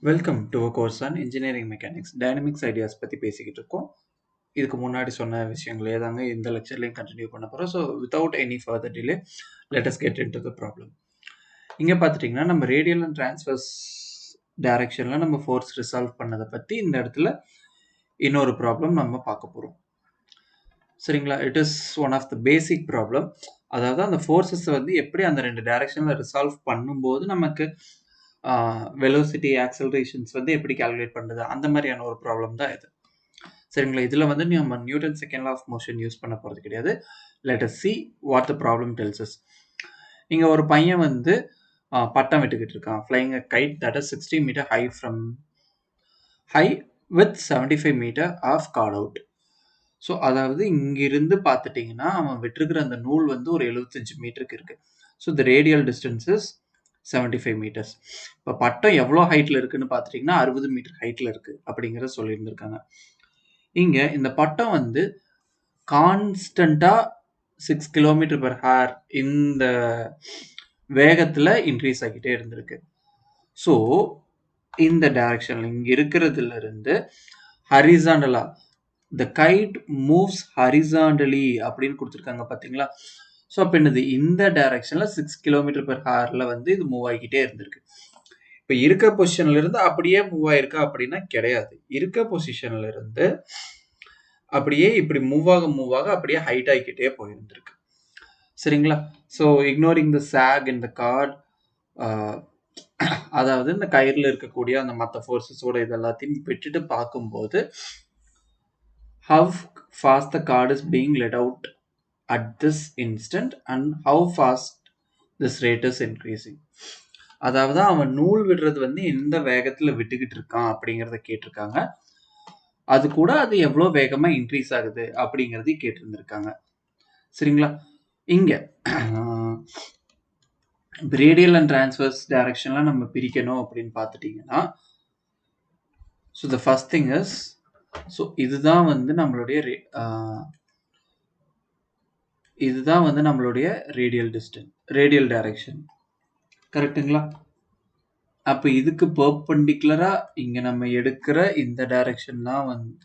Welcome to a course on engineering mechanics dynamics ideas பற்றி பேசிக்கிட்டு இருக்கோம். இதுக்கு முன்னாடி சொன்ன விஷயங்களே தாங்க இந்த லெக்சர்லையும் கண்டினியூ பண்ண போகிறோம். So without any further delay let us get into the problem. இங்கே பார்த்துட்டிங்கன்னா நம்ம ரேடியல் அண்ட் டிரான்ஸ்வர்ஸ் டைரக்ஷனில் நம்ம ஃபோர்ஸ் ரிசால்வ் பண்ணதை பற்றி இந்த இடத்துல இன்னொரு ப்ராப்ளம் நம்ம பார்க்க போகிறோம். சரிங்களா? It is one of the basic problem. அதாவது அந்த ஃபோர்ஸஸ் வந்து எப்படி அந்த ரெண்டு டைரக்ஷனில் ரிசால்வ் பண்ணும்போது நமக்கு வெலோசிட்டி ஆக்சலரேஷன்ஸ் வந்து எப்படி கால்குலேட் பண்ணுறது அந்த மாதிரியான ஒரு ப்ராப்ளம் தான் இது. சரிங்களா? இதில் வந்து நம்ம Newton second law of motion use பண்ண போகிறது கிடையாது. Let us see what the problem tells us. இங்கே ஒரு பையன் வந்து பட்டம் விட்டுக்கிட்டு இருக்கான். flying a kite that is 60 meter high with 75 meter of cord out. So அதாவது இங்கிருந்து பார்த்துட்டிங்கன்னா அவன் விட்டுருக்கிற அந்த நூல் வந்து ஒரு 75 மீட்டருக்கு இருக்கு. So the radial distance is 75 metres. இப்போ பட்டம் எவ்வளோ ஹைட்டில் இருக்குன்னு பார்த்துட்டிங்கன்னா 60 மீட்டர் ஹைட்டில் இருக்குது அப்படிங்கிறத சொல்லியிருந்திருக்காங்க. இங்கே இந்த பட்டம் வந்து கான்ஸ்டண்ட்டாக 6 கிலோமீட்டர் பெர் ஹவர் இந்த வேகத்தில் இன்க்ரீஸ் ஆகிட்டே இருந்திருக்கு. ஸோ இந்த டைரக்ஷனில் இங்கே இருக்கிறதுல இருந்து ஹரிசாண்டலா the kite moves horizontally அப்படின்னு கொடுத்துருக்காங்க பார்த்தீங்களா? ஸோ அப்போ என்னது இந்த டைரக்ஷனில் 6 கிலோமீட்டர் பெர் ஹவரில் வந்து இது மூவ் ஆகிக்கிட்டே இருந்திருக்கு. இப்போ இருக்க பொசிஷன்ல இருந்து அப்படியே மூவ் ஆயிருக்கா அப்படின்னா கிடையாது. இருக்க பொசிஷன்ல இருந்து அப்படியே இப்படி மூவ் ஆக அப்படியே ஹைட் ஆகிக்கிட்டே போயிருந்திருக்கு. சரிங்களா? ஸோ இக்னோரிங் த சாக் இன் த கார்ட், அதாவது இந்த கயிறில் இருக்கக்கூடிய அந்த மற்ற ஃபோர்ஸஸோட இது எல்லாத்தையும் விட்டுட்டு பார்க்கும்போது how fast the cord is being let out at this instant and how fast this rate is increasing. அதாவது அவன் நூல் விடுறது வந்து எந்த வேகத்தில் விட்டுக்கிட்டு இருக்கான் அப்படிங்கிறத கேட்டிருக்காங்க. அது கூட அது எவ்வளோ வேகமாக இன்க்ரீஸ் ஆகுது அப்படிங்கிறதையும் கேட்டிருந்திருக்காங்க. சரிங்களா? இங்கே ரேடியல் அண்ட் டிரான்ஸ்வர்ஸ் டைரக்ஷன்லாம் நம்ம பிரிக்கணும் அப்படின்னு பார்த்துட்டிங்கன்னா, so the first thing is, so இதுதான் வந்து நம்மளுடைய ரேடியல் டைரக்ஷன். கரெக்டுங்களா? அப்போ இதுக்கு பெர்பெண்டிகுலரா இங்க நம்ம எடுக்கிற இந்த டைரக்ஷன் தான் வந்து,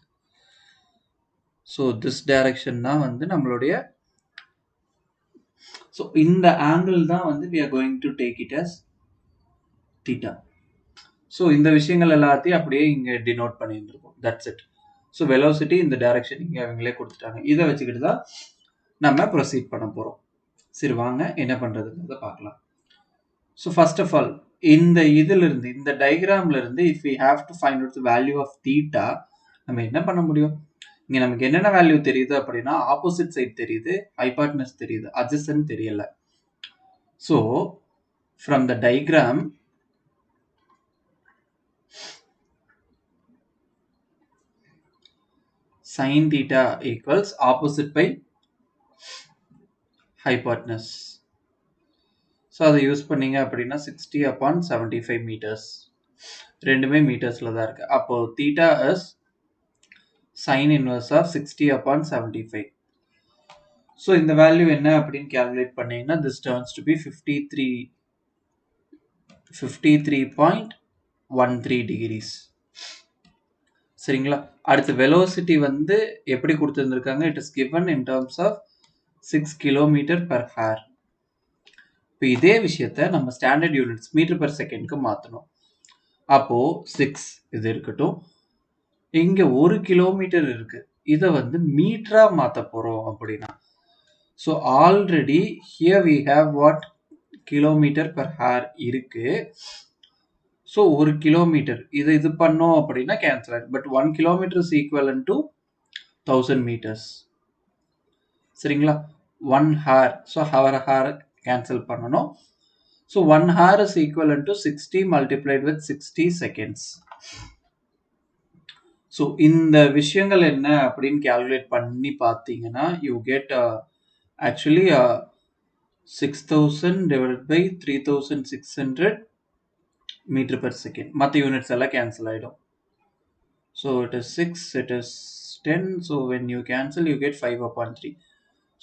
ஸோ திஸ் டைரக்ஷன் தான் வந்து நம்மளுடைய, ஸோ இந்த ஆங்கிள் தான் வந்து we are going to take it as theta. So இந்த விஷயங்கள் எல்லாத்தையும் அப்படியே இங்க டினோட் பண்ணியிருந்திருக்கோம். That's it. ஸோ வெலோசிட்டி இந்த டைரக்ஷன் இங்கே அவங்களே கொடுத்துட்டாங்க. இதை வச்சுக்கிட்டு தான் நம்ம ப்ரொசீட் பண்ண போகிறோம். சரி, வாங்க என்ன பண்ணுறதுங்கிறத பார்க்கலாம். ஸோ ஃபர்ஸ்ட் ஆஃப் ஆல் இந்த இதிலிருந்து, இந்த டயக்ராம்ல இருந்து if we have to find out the value of theta, நம்ம என்ன பண்ண முடியும்? இங்கே நமக்கு என்னென்ன வேல்யூ தெரியுது அப்படின்னா, ஆப்போசிட் சைட் தெரியுது, ஹைபாட்னஸ் தெரியுது, அட்ஜசன்ட் தெரியல. So from the diagram, sin theta equals opposite by hypotenuse. So அதை யூஸ் பண்ணீங்க அப்படின்னா 60/75 மீட்டர்ஸ், ரெண்டுமே மீட்டர்ஸில் தான் இருக்குது. அப்போது theta is sin inverse of 60/75. So இந்த வேல்யூ என்ன அப்படின்னு கேல்குலேட் பண்ணீங்கன்னா this turns to be 53.13 degrees. சரிங்களா? அடுத்து வெலோசிட்டி வந்து எப்படி கொடுத்துருந்துருக்காங்க? It is given in terms of 6 kilometre per hour. இப்போ இதே விஷயத்த நம்ம ஸ்டாண்டர்ட் யூனிட்ஸ் மீட்டர் பெர் செகண்ட்க்கு மாற்றணும். அப்போ 6 இது இருக்கட்டும், இங்க 1 கிலோமீட்டர் இருக்கு, இதை வந்து மீட்டரா மாற்ற போறோம் அப்படின்னா, so already here we have what kilometre per hour இருக்கு. ஸோ 1 கிலோமீட்டர் இது பண்ணோம் அப்படின்னா கேன்சல் ஆகிடும். But 1 kilometre is equivalent to 1000 metres. சரிங்களா? 1 ஹவர், ஸோ ஹவர் கேன்சல் பண்ணணும். So 1 hour is equivalent to 60 multiplied with 60 seconds. So இந்த விஷயங்கள் என்ன அப்படின்னு கேல்குலேட் பண்ணி பார்த்தீங்கன்னா you get actually 6000 divided by 3600 metre per second. மற்ற யூனிட்ஸ் எல்லாம் கேன்சல் ஆகிடும். So it is 6, it is 10. So when you cancel you get 5/3.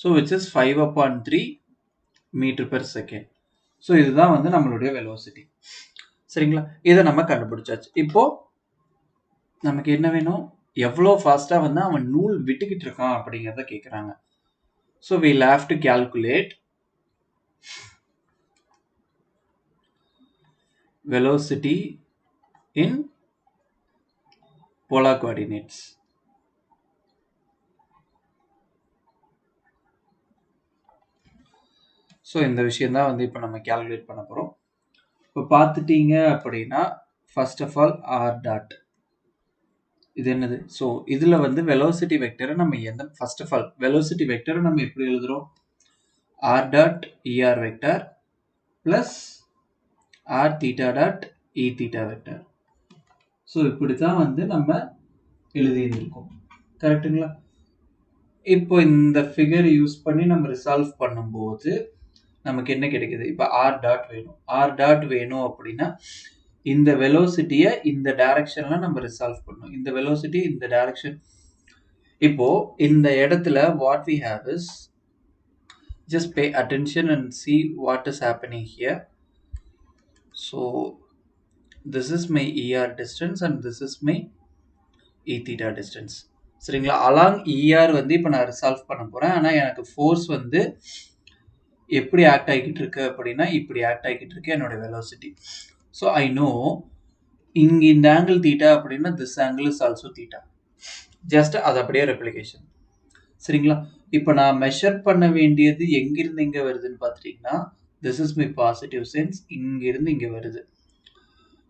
So which is 5/3 metre per second. So இதுதான் வந்து நம்மளுடைய வெலோசிட்டி. சரிங்களா? இதை நம்ம கண்டுபிடிச்சாச்சு. இப்போ நமக்கு என்ன வேணும்? எவ்வளோ ஃபாஸ்டா வந்து அவன் நூல் விட்டுக்கிட்டு இருக்கான் அப்படிங்கிறத கேட்குறாங்க. So we'll have to calculate velocity in polar coordinates. So இந்த விஷயம் தான் வந்து இப்போ நம்ம கேல்குலேட் பண்ண போகிறோம். இப்போ பார்த்துட்டீங்க அப்படின்னா first of all R dot இது என்னது? ஸோ இதில் வந்து வெலோசிட்டி வெக்டரை நம்ம ஃபர்ஸ்ட் ஆஃப் ஆல் வெலோசிட்டி வெக்டரை நம்ம எப்படி எழுதுறோம்? R dot e r vector plus r theta dot e theta vector. So இப்படி தான் வந்து நம்ம எழுதியிருக்கோம். கரெக்டுங்களா? இப்போ இந்த ஃபிகர் யூஸ் பண்ணி நம்ம ரிசால்வ் பண்ணும்போது நமக்கு என்ன கிடைக்குது? இப்போ ஆர் டாட் வேணும். ஆர் டாட் வேணும் அப்படின்னா இந்த வெலோசிட்டியை இந்த டைரக்ஷன்ல நம்ம ரிசால்வ் பண்ணணும். இந்த வெலோசிட்டி இந்த டைரக்ஷன். இப்போ இந்த இடத்துல what we have is just pay attention and see what is happening here. So this is my ER distance and this is my E theta distance. சரிங்களா? அலாங் ER வந்து இப்போ நான் ரிசால்வ் பண்ண போறேன். ஆனால் எனக்கு ஃபோர்ஸ் வந்து எப்படி ஆக்ட் ஆகிக்கிட்டு இருக்கு அப்படின்னா இப்படி ஆக்ட் ஆகிக்கிட்டு இருக்கு என்னோட வெலோசிட்டி. ஸோ ஐ நோ இங்கே இந்த ஆங்கிள் தீட்டா அப்படின்னா this angle is also theta. Just அது அப்படியே ரெப்ளிகேஷன். சரிங்களா? இப்போ நான் மெஷர் பண்ண வேண்டியது எங்கிருந்து இங்கே வருதுன்னு பார்த்துட்டிங்கன்னா this is my positive sense, இங்கிருந்து இங்கே வருது.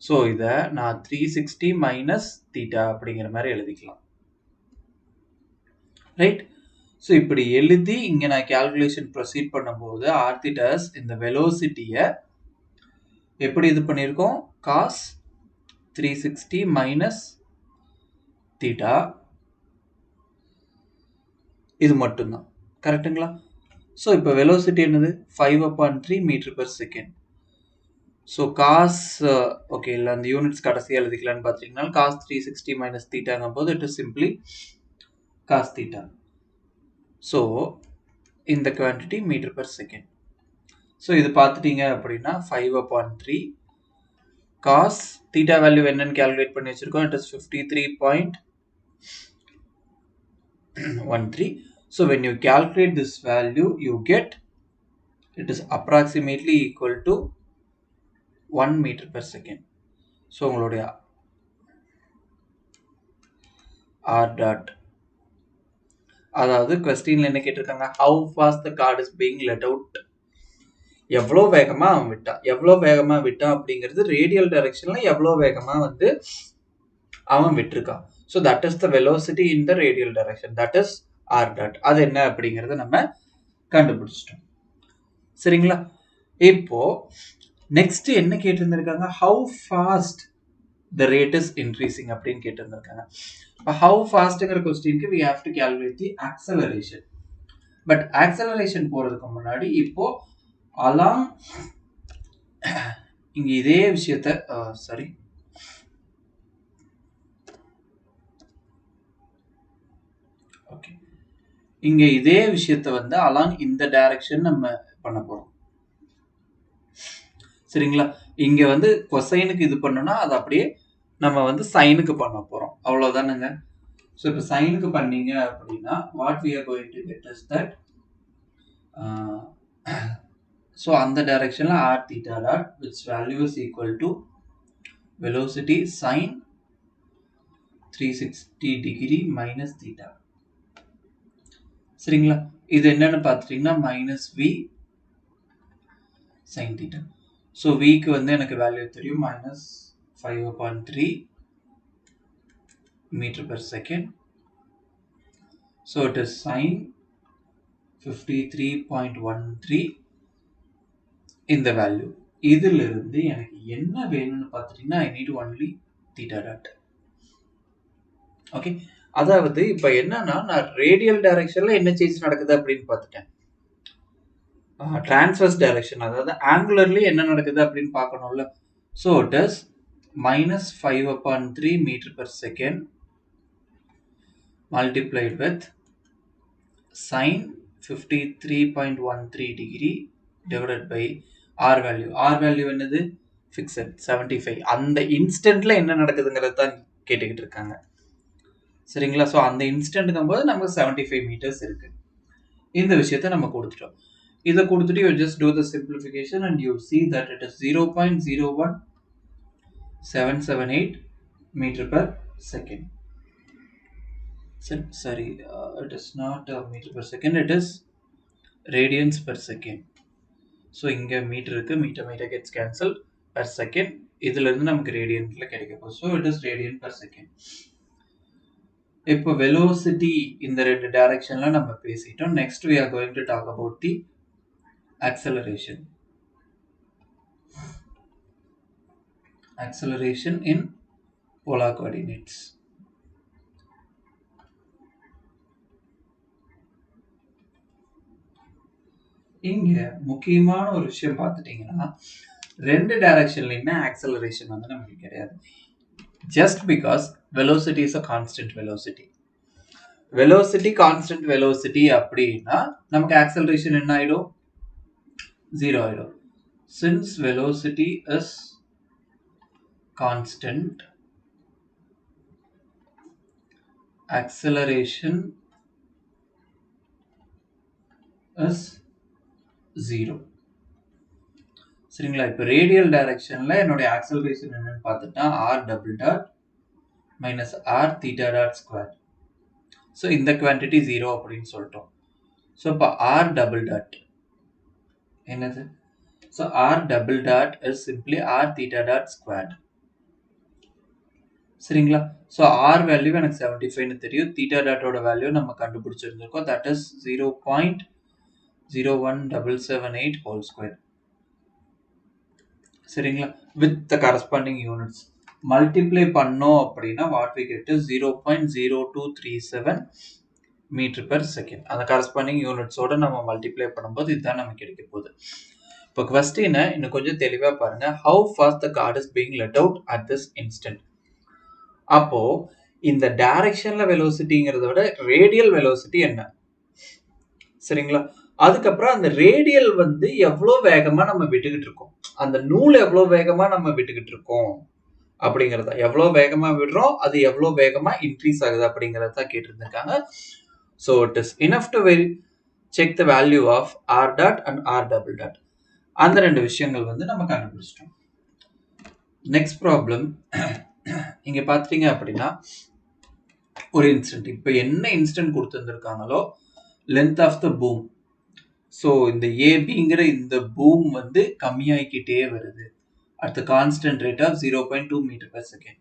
ஸோ இதை நான் 360 மைனஸ் தீட்டா அப்படிங்கிற மாதிரி எழுதிக்கலாம். ரைட்? ஸோ இப்படி எழுதி இங்கே நான் கேல்குலேஷன் ப்ரொசீட் பண்ணும்போது ஆர் தீட்டாஸ் இந்த வெலோசிட்டியை எப்படி இது பண்ணியிருக்கோம்? காஸ் 360 மைனஸ் தீட்டா இது மட்டும்தான். கரெக்டுங்களா? ஸோ இப்போ வெலோசிட்டி என்னது? 5/3 metre per second. So cause okay இல்லை அந்த யூனிட்ஸ் கடைசியாக எழுதிக்கலான்னு பார்த்தீங்கன்னா காஸ் 360 மைனஸ் தீட்டாங்கும் போது it is simply cos theta. So இந்த quantity metre per second. So இது பார்த்துட்டீங்க அப்படின்னா 5/3 காஸ் தீட்டா வேல்யூ என்னன்னு கேல்குலேட் பண்ணி வச்சிருக்கோம். It is 53.13. So when you calculate this value, you get it is approximately equal to 1 meter per second. So உங்களுடைய R dot அதாவது கொஸ்டின்ல என்ன கேட்டிருக்காங்க? How fast the card is being let out. எவ்வளோ வேகமா அவன் விட்டான். எவ்வளோ வேகமா விட்டான் அப்படிங்கிறது ரேடியல் டைரக்ஷன்ல எவ்வளோ வேகமா வந்து அவன் விட்டுருக்கான். So that is the velocity in the radial direction. That is r dot. அது என்ன அப்படிங்கிறத நம்ம கண்டுபிடிச்சிட்டோம். சரிங்களா? இப்போ நெக்ஸ்ட் என்ன கேட்டிருந்திருக்காங்க? How fast the rate is increasing அப்படின்னு கேட்டிருந்திருக்காங்க. இப்போ ஹவு ஃபாஸ்ட்ங்கிற கொஸ்டினுக்கு we have to calculate the acceleration. But acceleration போறதுக்கு முன்னாடி இப்போ அலாங் இங்க இதே விஷயத்த சாரி ஓகே இங்க இதே விஷயத்த வந்து அலாங் இந்த டைரக்ஷன் நம்ம பண்ண போறோம். சரிங்களா? இங்க வந்து கொசைனுக்கு இது பண்ணோம்னா அது அப்படியே நம்ம வந்து சைனுக்கு பண்ண போறோம். அவ்வளவுதானுங்க. ஸோ இப்போ சைனுக்கு பண்ணீங்க அப்படின்னா what we are going to get is that so அந்த டைரக்ஷன்ல R theta dot which value is equal to velocity sine 360 degree minus theta. சரிங்களா? இது என்னன்னு பார்த்துட்டீங்கன்னா minus V sine theta. So விக்கு வந்து எனக்கு வேல்யூ தெரியும் minus 5/3 metre per second. So it is sine 53.13 இந்த வேல்யூ. இதுல இருந்து எனக்கு என்ன வேணும்னு பார்த்துட்டீங்கன்னா I need only theta dot. Okay, அதாவது இப்போ என்னன்னா நான் ரேடியல் டைரக்ஷன்ல என்ன சேஞ்ச் நடக்குது அப்படின்னு பார்த்துட்டேன். டிரான்ஸ்வர்ஸ் டைரக்ஷன் அதாவது ஆங்குலர்லி என்ன நடக்குது அப்படின்னு பார்க்கணும்ல. So it is minus 5/3 metre per second multiplied with sine 53.13 degree divided by R value. R value என்னது? ஃபிக்ஸட் 75. அந்த இன்ஸ்டன்ட்ல என்ன நடக்குதுங்கிறது தான் கேட்டுக்கிட்டு இருக்காங்க. சரிங்களா? ஸோ அந்த இன்ஸ்டன்ட்ங்கும் போது நமக்கு 75 மீட்டர்ஸ் இருக்கு. இந்த விஷயத்தை நம்ம கொடுத்துட்டோம். இதை கொடுத்துட்டு you just do the simplification and you see that it is 0.01778 meter per second. Sorry, it is not meter per second, it is radians per second. So இங்கே மீட்டர் இருக்கு, metre gets cancel, per second இதுல இருந்து நமக்கு ரேடியன்ட்ல கிடைக்க போகுது. So it is radian per second. இப்போ velocity இந்த ரெண்டு டைரக்ஷன்ல நம்ம பேசிட்டோம். Next we are going to talk about the acceleration. Acceleration in polar coordinates. இங்க முக்கியமான ஒரு விஷயம் பார்த்துட்டீங்கன்னா, ரெண்டு டைரக்ஷன்லயுமே ஆக்சலரேஷன் வந்து நமக்கு கிடையாது. Just because velocity is a constant velocity. Velocity constant velocity அப்படின்னா நமக்கு acceleration என்ன ஆயிடும்? 0 ஆயிடும். Since velocity is constant, acceleration is 0. சரிங்களா? இப்போ ரேடியல் டைரக்ஷன்ல என்னுடைய ஆக்சலரேஷன் என்னன்னு பார்த்துட்டா r double dot minus r theta dot square. So இந்த குவான்டிட்டி 0 அப்படின்னு சொல்லிட்டோம். ஸோ இப்போ r double dot என்னது? So r double dot is simply r theta dot squared. சரிங்களா? ஸோ r வேல்யூ எனக்கு 75ன்னு தெரியும். theta dot வேல்யூ நம்ம கண்டுபிடிச்சிருந்திருக்கோம். that is 0.01778 whole square. சரிங்களா? with the corresponding units multiply பண்ணோம் அப்படின்னா what we get is 0.0237 metre per second. அந்த corresponding யூனிட்ஸோட நம்ம மல்டிப்ளை பண்ணும்போது இதுதான் நமக்கு கிடைக்க போகுது. இப்போ கொஸ்டினை இன்னும் கொஞ்சம் தெளிவா பாருங்க. how fast the card is being let out at this instant. அப்போ இந்த டைரக்ஷன்ல வெலோசிட்டிங்கிறத விட ரேடியல் வெலோசிட்டி என்ன? சரிங்களா? அதுக்கப்புறம் அந்த ரேடியல் வந்து எவ்வளவு வேகமா நம்ம விட்டுக்கிட்டு இருக்கோம், அந்த நூல் எவ்வளவு வேகமா நம்ம விட்டுக்கிட்டு இருக்கோம் அப்படிங்கறத, எவ்வளவு வேகமா விடுறோம், அது எவ்வளவு வேகமா இன்க்ரீஸ் ஆகுது அப்படிங்கறத கேட்டிருந்திருக்காங்க. So it is enough to check the value of r dot and r double dot. அந்த ரெண்டு விஷயங்கள் வந்து நம்ம கண்டுபிடிச்சிட்டோம். நெக்ஸ்ட் ப்ராப்ளம் இங்க பாத்தீங்க அப்படின்னா ஒரு இன்ஸ்டன்ட், இப்போ என்ன இன்ஸ்டன்ட் கொடுத்துருக்காங்களோ length of the boom. So இந்த ஏபிங்கிற இந்த பூம் வந்து கம்மியாகிக்கிட்டே வருது at the constant rate of 0.2 metre per second.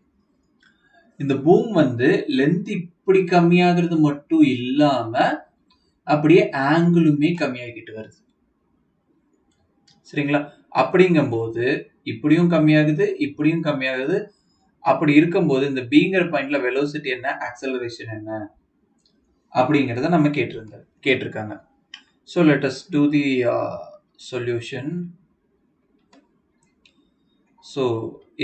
இந்த பூம் வந்து லென்த் இப்படி கம்மியாகிறது மட்டும் இல்லாம அப்படியே ஆங்கிளுமே கம்மியாகிட்டு வருது. சரிங்களா? அப்படிங்கும்போது இப்படியும் கம்மியாகுது, இப்படியும் கம்மியாகுது. அப்படி இருக்கும்போது இந்த பிங்கிற பாயிண்ட்ல வெலோசிட்டி என்ன, ஆக்சலரேஷன் என்ன அப்படிங்கறத நம்ம கேட்டிருக்காங்க. So let us do the solution. So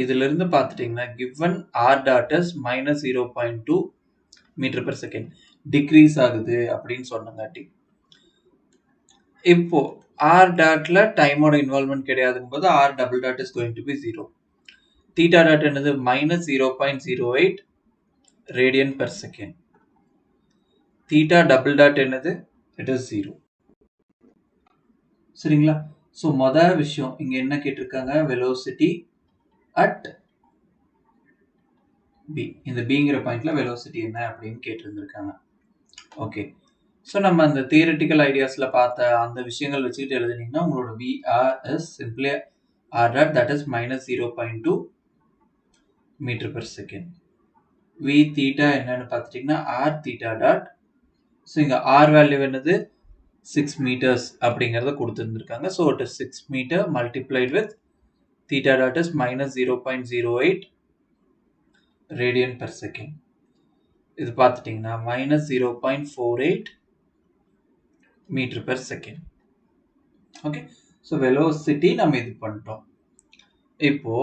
இதுல இருந்து பார்த்துட்டீங்கன்னா given r dot is minus 0.2 meter per second decrease ஆகுது அப்படின்னு சொன்னங்காட்டி, இப்போ r dotல டைமோட இன்வால்வ்மெண்ட் கிடையாதுங்கும் போது r double dot is going to be 0. theta dot என்னது minus 0.08 radian per second. theta double dot என்னது, it is 0. சரிங்களா? ஸோ மொதல் விஷயம் இங்க என்ன கேட்டிருக்காங்க, வெலோசிட்டி அட் பி, இந்த பிங்கிற பாயிண்ட்ல வெலோசிட்டி என்ன அப்படின்னு கேட்டிருந்திருக்காங்க. ஓகே, ஸோ நம்ம அந்த தியரிட்டிக்கல் ஐடியாஸ்ல பார்த்த அந்த விஷயங்கள் வச்சுக்கிட்டு எழுதுனீங்கன்னா உங்களோட v r is simply r dot that is minus 0.2 metre per second. V theta என்னன்னு பார்த்துட்டீங்கன்னா ஆர் தீட்டா டாட். ஸோ இங்க ஆர் வேல்யூ என்னது 6 meters அப்படிங்கறத கொடுத்திருந்திருக்காங்க. ஸோ it is 6 meter multiplied with theta dot is minus 0.08 radian per second. இது பார்த்துட்டீங்கன்னா minus 0.48 meter per second. Okay, so velocity நம்ம இது பண்ணிட்டோம். இப்போ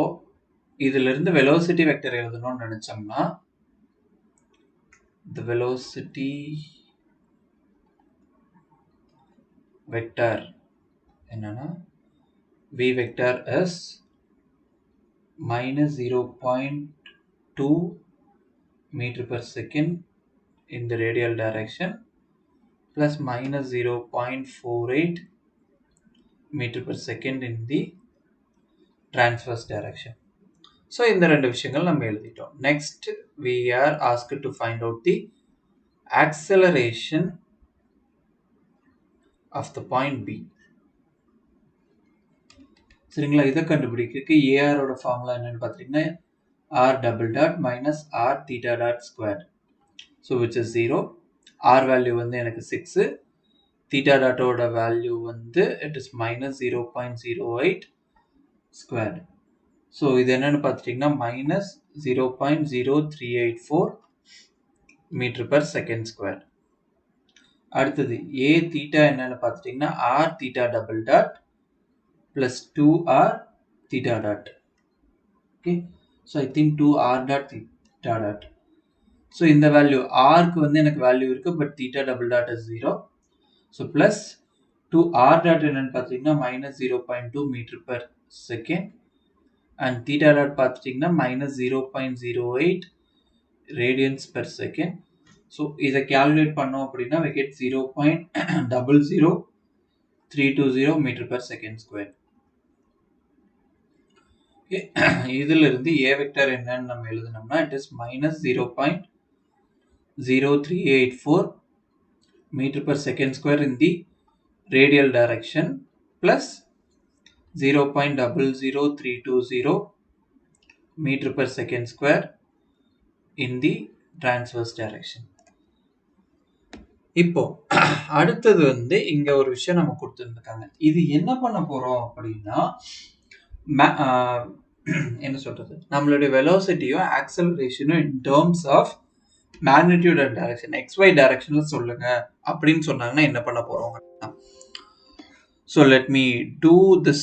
இதுல இருந்து வெலோசிட்டி வெக்டர் எழுதணும்னு நினைச்சோம்னா the velocity vector என்னன்னா v vector is minus 0.2 meter per second in the radial direction plus minus 0.48 meter per second in the transverse direction. So இந்த ரெண்டு விஷயங்கள் நம்ம எழுதிட்டோம். Next we are asked to find out the acceleration of the point B. சரிங்களா, இதை கண்டுபிடிக்கிறதுக்கு AR ஓட formula என்னன்னு பார்த்தீங்கன்னா R double dot minus R theta dot squared. So which is 0. R value வந்து எனக்கு 6. Theta dot ஓட value வந்து it is minus 0.08 squared. So இது என்னன்னு பார்த்துட்டீங்கன்னா minus 0.0384 meter per second squared. அடுத்தது A theta என்னன்னு பார்த்துட்டீங்கன்னா R theta double dot plus 2R theta dot. Okay, so I think 2R dot theta dot. So இந்த value R க்கு வந்து எனக்கு value இருக்கு, but theta double dot is 0. So plus 2R dot என்னன்னு பார்த்தீங்கன்னா minus 0.2 meter per second and theta dot பார்த்துட்டீங்கன்னா minus 0.08 radians per second. So இதை calculate பண்ணோம் அப்படின்னா we get 0.00320 meter per second square. இதிலிருந்து A vector என்னன்னு நம்ம எழுதணும்னா it is minus 0.0384 meter per second square in the radial direction plus 0.00320 meter per second square in the transverse direction. இப்போ அடுத்தது வந்து இங்க ஒரு விஷயம் நம்ம கொடுத்துருக்காங்க. இது என்ன பண்ண போறோம் அப்படின்னா என்ன சொல்றது, நம்மளுடைய வெலோசிட்டியும் ஆக்சலரேஷனும் in terms of magnitude and direction XY டைரக்ஷன்ல சொல்லுங்க அப்படின்னு சொன்னாங்கன்னா என்ன பண்ண போறோம். So let me do this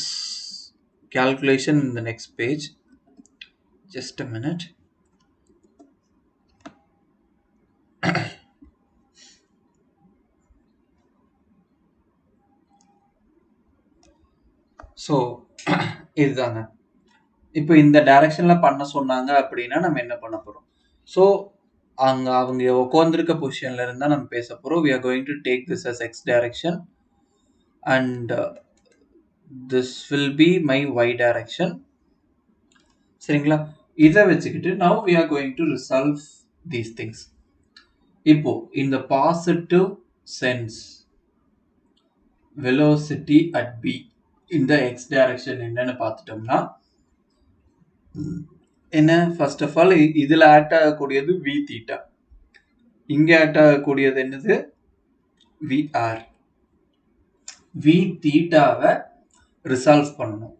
calculation in the next page. Just a minute. So இதுதாங்க, இப்போ இந்த டைரக்ஷன்ல பண்ண சொன்னாங்க அப்படின்னா நம்ம என்ன பண்ண போறோம். ஸோ அங்க அவங்க உட்காந்துருக்க பொசிஷன்ல இருந்தா நம்ம பேச போறோம். we are going to take this as x direction and this will be my y direction. சரிங்களா, இதை வச்சுக்கிட்டு now we are going to resolve these things. இப்போ இந்த positive sense velocity at b இந்த x direction என்னன்னு பார்த்துட்டோம்னா என்ன, first of all இதுல ஆக்ட் ஆகக்கூடியது v theta, இங்க ஆக்ட் ஆகக்கூடியது என்னது vr. v thetaவை ரிசால்வ் பண்ணணும்,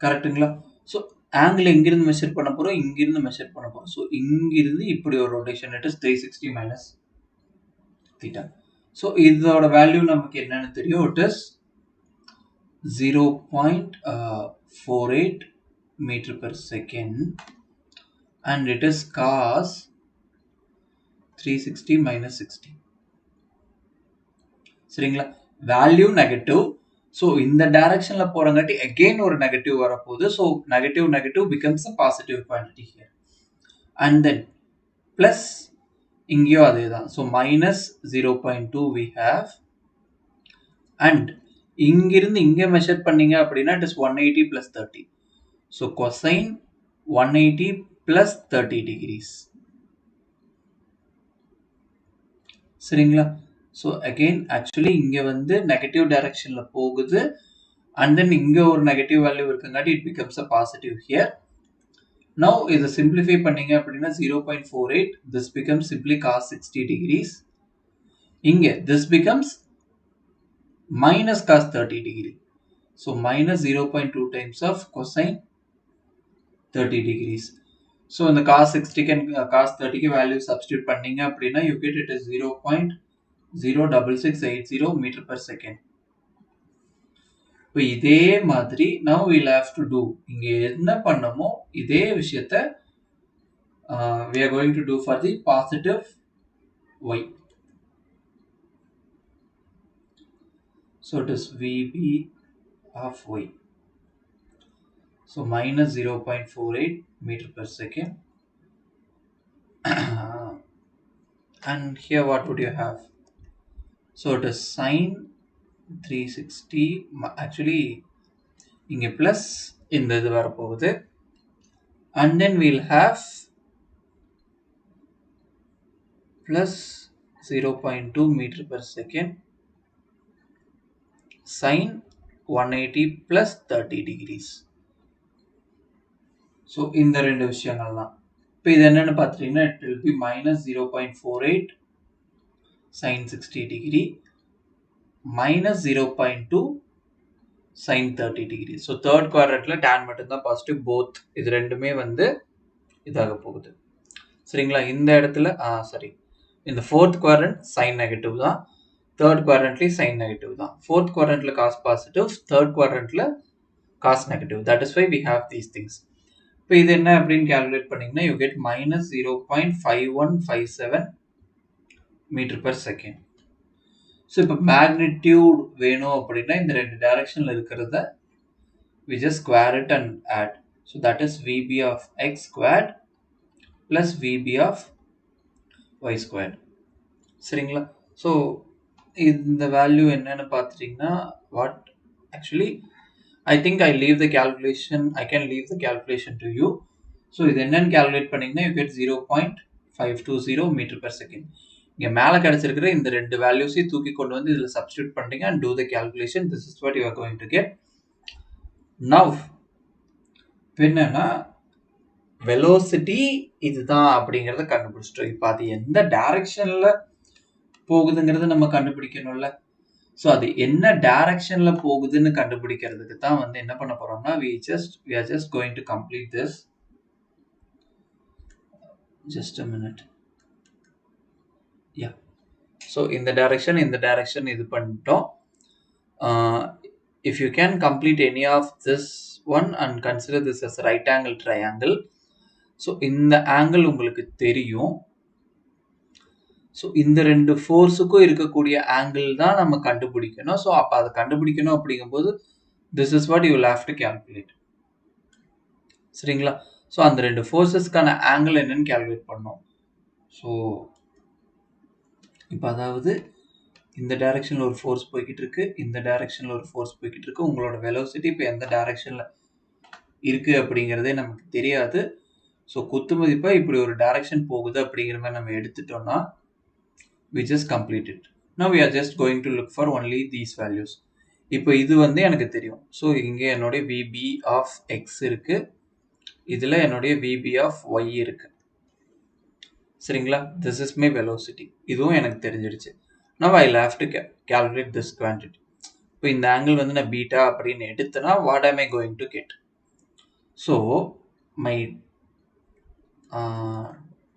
கரெக்டுங்களா. ஸோ ஆங்கிள் எங்கிருந்து மெஷர் பண்ண போறோம், இங்கிருந்து மெஷர் பண்ண போறோம். ஸோ இங்கிருந்து இப்படி ஒரு rotation it is 360 minus theta. So இதோட வேல்யூ நமக்கு என்னன்னு தெரியும், it is 0.48 meter per second and it is cos 360 minus 60. சரிங்களா, வேல்யூ நெகட்டிவ். ஸோ இந்த டைரக்ஷன்ல போறங்காட்டி அகெயின் ஒரு நெகட்டிவ் வரப்போகுது. ஸோ negative negative becomes a positive quantity here and then plus இங்கேயும் அதே தான். ஸோ மைனஸ் 0.2 we have and இங்கிருந்து இங்க மெஷர் பண்ணீங்க அப்படின்னா it is 180 plus 30. So cosine 180 plus 30 degrees. சரிங்களா, ஸோ அகெயின் ஆக்சுவலி இங்க வந்து நெகட்டிவ் டைரக்ஷன்ல போகுது அண்ட் தென் இங்க ஒரு நெகட்டிவ் வேல்யூ இருக்குங்காட்டி it becomes a positive here. Now இதை சிம்பிளிஃபை பண்ணீங்க அப்படின்னா 0.48 this becomes simply cos 60 degrees. இங்க this becomes minus cos 30 degree. So minus 0.2 times of cosine 30 degrees. So in the cos 60 and cos 30 के value substitute பண்ணீங்க அப்படின்னா you get it as 0.06680 meter per second. இப்போ இதே மாதிரி now we'll have to do, இங்க என்ன பண்ணமோ இதே விஷயத்தை we are going to do for the positive y. So it is VB of y. So minus 0.48 meter per second. And here what would you have? So it is sine 360. Actually இங்க plus இந்த இது வரப்போகுது. And then we'll have plus 0.2 meter per second sine 180 plus 30 degrees. So இந்த ரெண்டு விஷயங்கள் தான். இப்போ இது என்னன்னு பார்த்தீங்கன்னா it will be minus 0.48 sin 60 degree minus 0.2 sin 30 degree. So third quadrantல tan மட்டும்தான் பாசிட்டிவ், போத் இது ரெண்டுமே வந்து இதாக போகுது. சரிங்களா? இந்த இடத்துல சரி, இந்த ஃபோர்த் குவாட்ரண்ட் சைன் நெகட்டிவ் தான், தேர்ட் குவாட்ரண்ட்லேயும் சைன் நெகட்டிவ் தான். ஃபோர்த் குவாட்ரண்ட்ல காஸ் பாசிட்டிவ், தேர்ட் குவாட்ரண்ட்ல cos negative. That is why we have these things. இப்போ இது என்ன அப்படின்னு கால்குலேட் பண்ணீங்கன்னா you get minus 0.5157 metre per second. So இப்போ மேக்னிடியூட் வேணும் அப்படின்னா இந்த ரெண்டு டைரக்ஷனில் இருக்கிறத we just square it and add. So that is VB of x squared plus VB of y squared. சரிங்களா? ஸோ இந்த வேல்யூ என்னன்னு பார்த்துட்டிங்கன்னா what actually I think I leave the calculation, I can leave the calculation to you. So இது என்னன்னு calculate பண்ணீங்கன்னா you get 0.520 meter per second. இங்கே மேலே கிடைச்சிருக்கிற இந்த ரெண்டு வேல்யூஸையும் தூக்கி கொண்டு வந்து இதில் சப்ஸ்டியூட் பண்ணிட்டீங்க and do the calculation. This is what you are going to get. Now என்னன்னா வெலோசிட்டி இதுதான் அப்படிங்கிறத கண்டுபிடிச்சிட்டோம். இப்போ அது எந்த டைரக்ஷன்ல போகுதுங்கிறத நம்ம கண்டுபிடிக்கணும்ல. ஸோ அது என்ன டைரக்ஷன்ல போகுதுன்னு கண்டுபிடிக்கிறதுக்கு தான் வந்து என்ன பண்ண போறோம்னா we are just going to complete this. Just a minute. Yeah. So இந்த டைரக்ஷன் இது பண்ணிட்டோம். If you can complete any of this one and consider this as right angle triangle. So இந்த ஆங்கிள் உங்களுக்கு தெரியும். ஸோ இந்த ரெண்டு ஃபோர்ஸுக்கும் இருக்கக்கூடிய angle தான் நம்ம கண்டுபிடிக்கணும். ஸோ அப்போ அதை கண்டுபிடிக்கணும் அப்படிங்கும்போது this is what you will have to calculate. சரிங்களா? ஸோ அந்த ரெண்டு ஃபோர்ஸஸ்க்கான ஆங்கிள் என்னன்னு கால்குலேட் பண்ணோம். ஸோ இப்போ அதாவது இந்த டைரக்ஷனில் ஒரு ஃபோர்ஸ் போய்கிட்டு இருக்கு, இந்த டைரக்ஷனில் ஒரு ஃபோர்ஸ் போய்கிட்டு இருக்கு. உங்களோட வெலோசிட்டி இப்போ எந்த டைரக்ஷனில் இருக்குது அப்படிங்கிறதே நமக்கு தெரியாது. ஸோ குத்து மதிப்பாக இப்படி ஒரு டைரக்ஷன் போகுது அப்படிங்கிற மாதிரி நம்ம எடுத்துட்டோம்னா we just complete it. Now we are just going to look for only these values. இப்போ இது வந்து எனக்கு தெரியும். ஸோ இங்கே என்னுடைய VB of x இருக்கு, இதில் என்னுடைய VB of y இருக்கு. சரிங்களா? this is my velocity. இதுவும் எனக்கு தெரிஞ்சிடுச்சு. Now I'll have to calculate this quantity. இப்போ இந்த ஆங்கிள் வந்து நான் பீட்டா அப்படின்னு எடுத்தனா what am I going to get? So my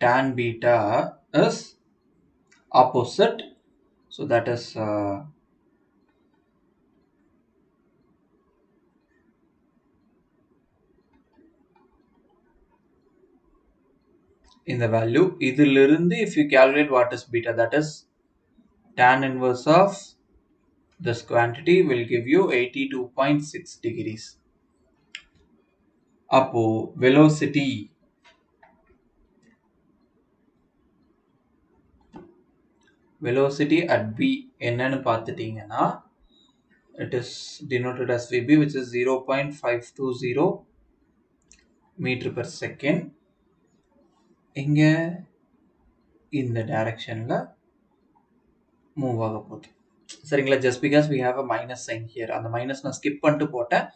tan beta is opposite. So that is in the value இதிலிருந்து if you calculate what is beta, that is tan inverse of this quantity will give you 82.6 degrees. அப்போ velocity at B என்னன்னு பார்த்துட்டீங்கன்னா it is denoted as VB, which is 0.520 meter per second. இங்க இந்த டைரக்ஷன்ல move ஆக போகுது. சரிங்களா? just because we have a minus sign here, அந்த மைனஸ் நான் ஸ்கிப் பண்ணிட்டு போட்டேன்.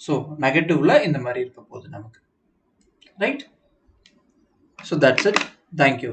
ஸோ நெகட்டிவ்ல இந்த மாதிரி இருக்க போகுது நமக்கு. Right? So that's it. Thank you.